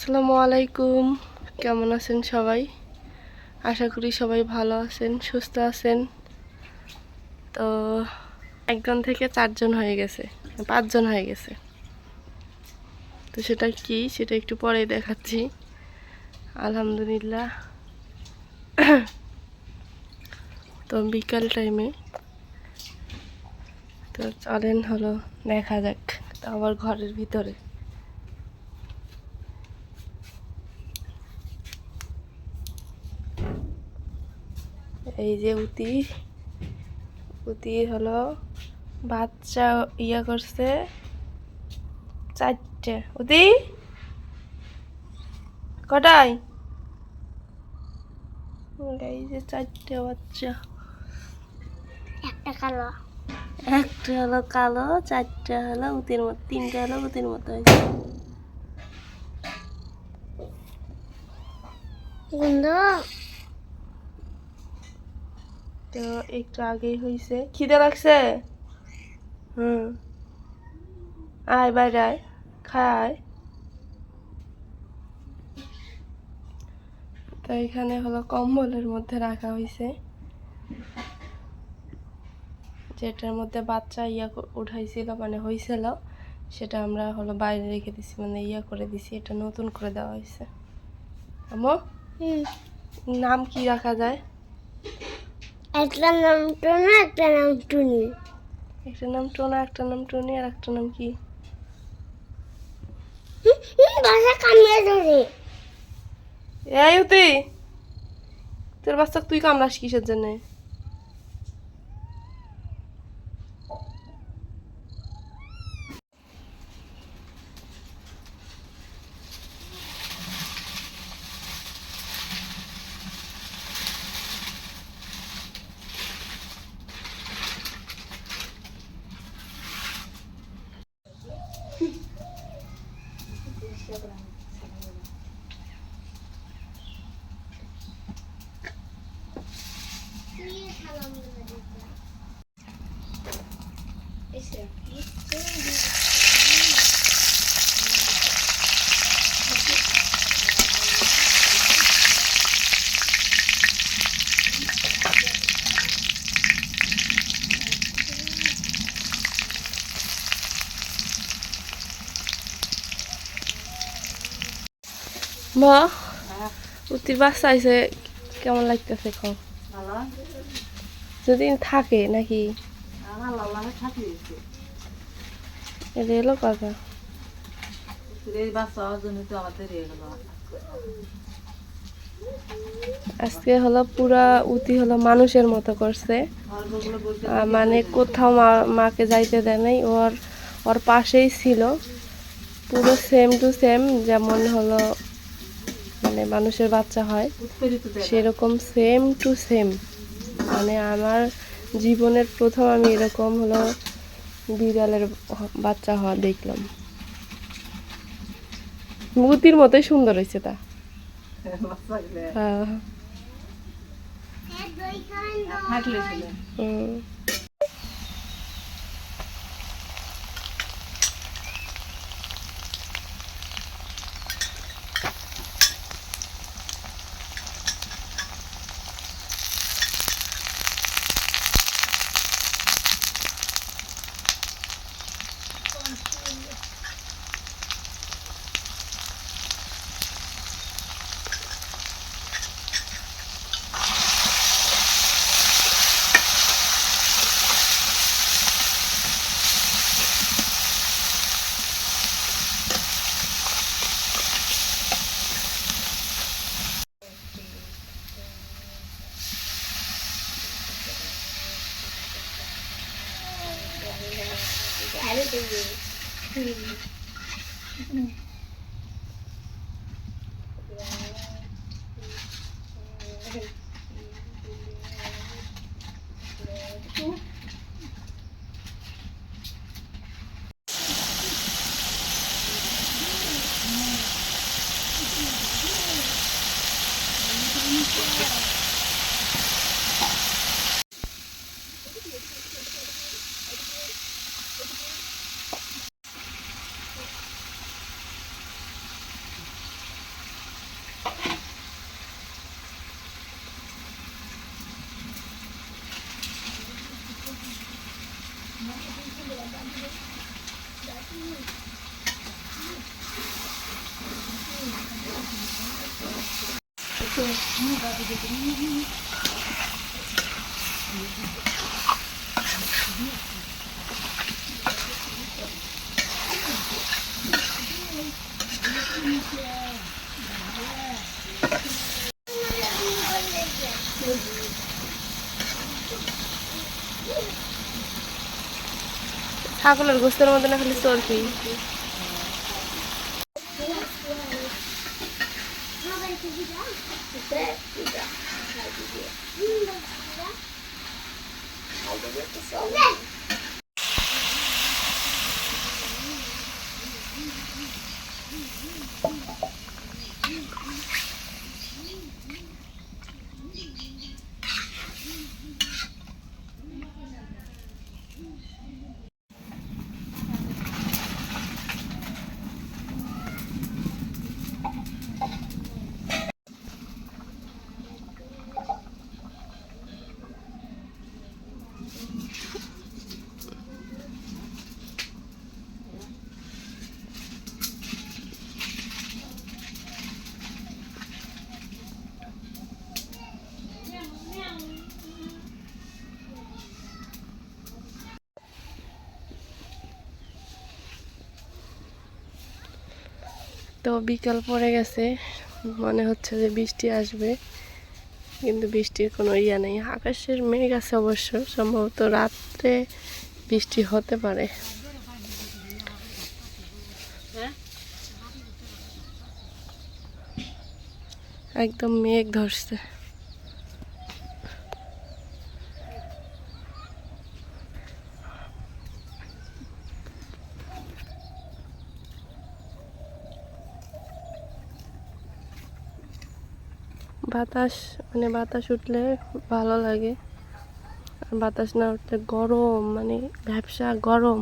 আসসালামু আলাইকুম। কেমন আছেন সবাই? আশা করি সবাই ভালো আছেন, সুস্থ আছেন। তো একজন থেকে 4জন হয়ে গেছে, 5জন হয়ে গেছে। তো সেটা কি, সেটা একটু পরে দেখাচ্ছি। আলহামদুলিল্লাহ। তো বিকাল টাইমে তো চলেন হলো দেখা যাক। তো আবার ঘরের ভিতরে এই যে উতি হলো বাচ্চা করছে 4টে। উতি কটায়? এই যে 4টে বাচ্চা, একটা হলো কালো, 4টে হলো উতির মতো, 3টে হলো উতির মতো হয়েছে। তো একটু আগেই হয়েছে। খিদে লাগছে? আয় বাইরে আয়, খায়। তো এখানে হলো কম্বলের মধ্যে রাখা হয়েছে, যেটার মধ্যে বাচ্চা উঠাইছিল, মানে হয়েছিল, সেটা আমরা হলো বাইরে রেখে দিছি, মানে করে দিছি। এটা নতুন করে দেওয়া হয়েছে। আমো নাম কি রাখা যায়? একটা নাম টোনা, একটা নাম টুনি। একটা নাম টোনা, একটা নাম টুনি, আর একটা নাম কি? বাসা কামড়ে ধরে। এই উতি, তোর বাচ্চা তুই কামড়াস কিসের জন্য? মা, উতির বাচ্চা আইছে, কেমন লাগতেছে? খাও যদি থাকে নাকি এটা এলো কথা। আজকে হলো পুরা উতি হলো মানুষের মতো করছে, মানে কোথাও মাকে যাইতে দেয় নাই। ওর পাশেই ছিল, পুরো সেম টু সেম, যেমন হলো মানে মানুষের বাচ্চা হয় সেরকম সেম টু সেম। মানে আমার জীবনের প্রথম আমি এরকম হলো বিড়ালের বাচ্চা হওয়া দেখলাম। মুতির মতোই সুন্দর হয়েছে তা। হ্যাঁ। ছাগলের গোস্তের মধ্যে না খালি চর্বি। তো বিকাল পড়ে গেছে, মনে হচ্ছে যে বৃষ্টি আসবে, কিন্তু বৃষ্টির কোনো ইয়া নেই। আকাশের মেঘ আছে অবশ্য, সম্ভবত রাত্রে বৃষ্টি হতে পারে। একদম মেঘ ধরছে। বাতাস মানে বাতাস উঠলে ভালো লাগে, আর বাতাস না উঠলে গরম, মানে ব্যবসা গরম,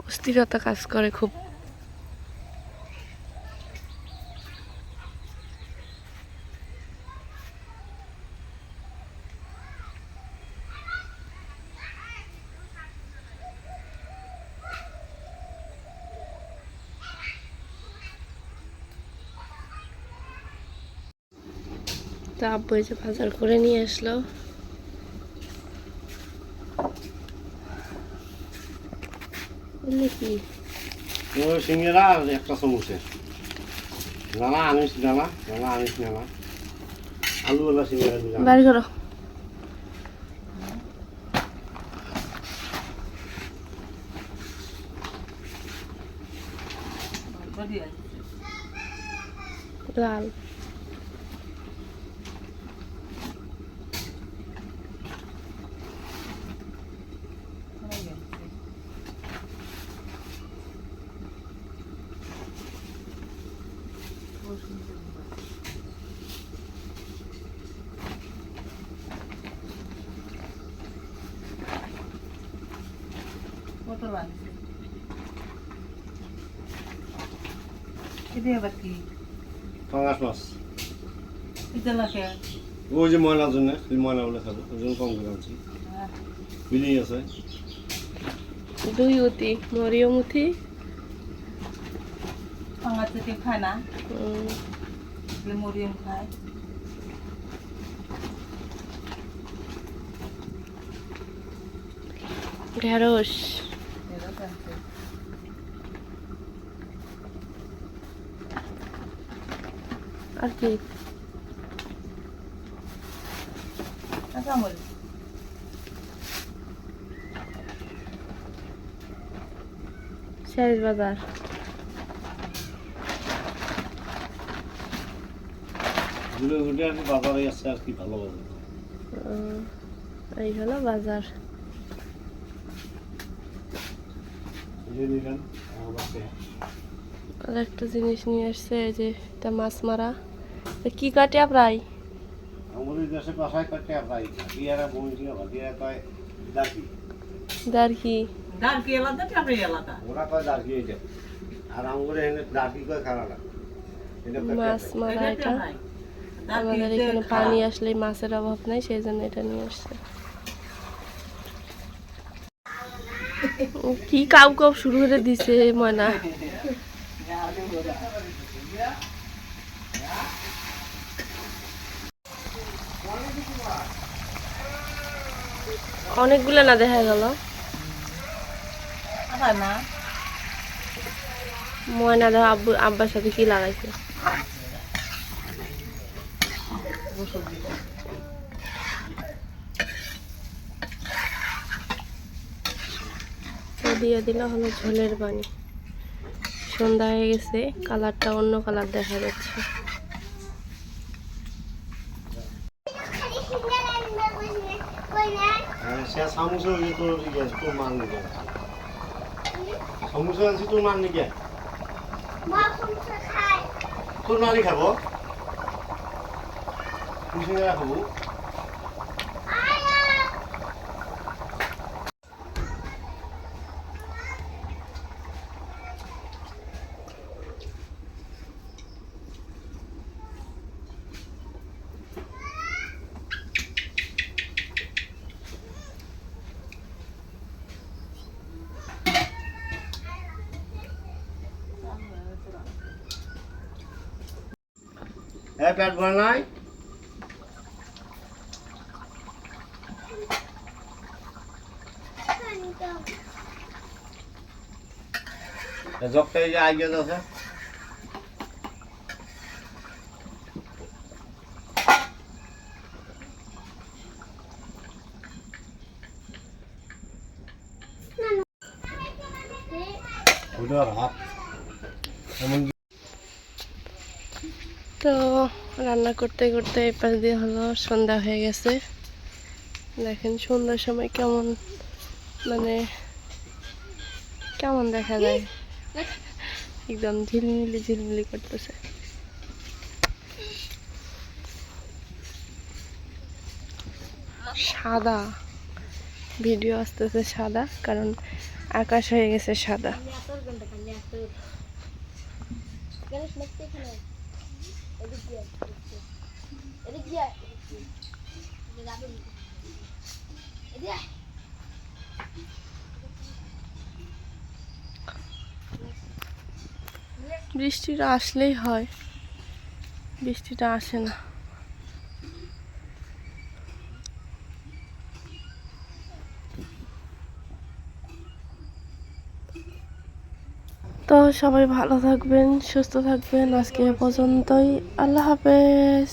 অস্থিরতা কাজ করে খুব। তো আব্বু এই যে বাজার করে নিয়ে আসলো। কি সিঙ্গারা আর একটা সমুচে নানা আনিস নানা নানা আনিস নানা আলুওয়ালা সিঙ্গারা দিলাম। বাড়ি করো। লাল পাঙাশ মাছ ওই যে ময়লার জন্য ময়লা বলে খাবো ওই জন্য কম করে আনছি। বিলি আছে দুই উতি মরিয়মুথি খায় না, মরিয়ম খায়। ঢেঁড়স আর কি শেষ বাজার। বাজারে আছে আর কি ভালো বাজার। এই হলো বাজার। আর একটা জিনিস নিয়ে আসছে, এই যে এটা মাছ মারা। কি কাটে প্রায় আমাদের দেশে বাসায় কাটে প্রায় দিয়ারা বই দিয়া দিয়ারা কয় দাকি দারকি দারকি আলাদা, টাপড়ি আলাদা। ওরা কয় দাকি এটা, আর আমাদের এখানে দাকি কয় খারাপ এটা মাছ মারা। এটা আমাদের এখানে পানি আসলে মাছের অভাব নাই, সেই জন্য এটা নিয়ে আসছে। কি কাউ কাউ শুরু করে দিছে ময়না। অনেকগুলো না দেখা গেল। আবার না ময়না দেখো আব্বার সাথে কি লাগাইছে। তো দিয়ে দিল হলো ঝোলের পানি। সন্ধ্যা হয়ে গেছে, কালারটা অন্য কালার দেখা যাচ্ছে। সে সমুসা তোর মান নিকে সমুসা আনছি তোর মান নিকে তোর মানই খাবো তুই সিঙ্গারা খাবো। পেট ভরে নাই জগটাই যে আগে আছে ভাত এমন। তো রান্না করতে করতে এই পাশ দিয়ে হলো সন্ধ্যা হয়ে গেছে। দেখেন সন্ধ্যার সময় কেমন মানে কেমন দেখা যায়, একদম ঝিলমিলি ঝিলমিলি করতেছে। সাদা ভিডিও আসতেছে সাদা, কারণ আকাশ হয়ে গেছে সাদা। বৃষ্টিটা আসলেই হয়, বৃষ্টিটা আসে না। তো সবাই ভালো থাকবেন, সুস্থ থাকবেন। আজকে এ পর্যন্তই। আল্লাহ হাফেজ।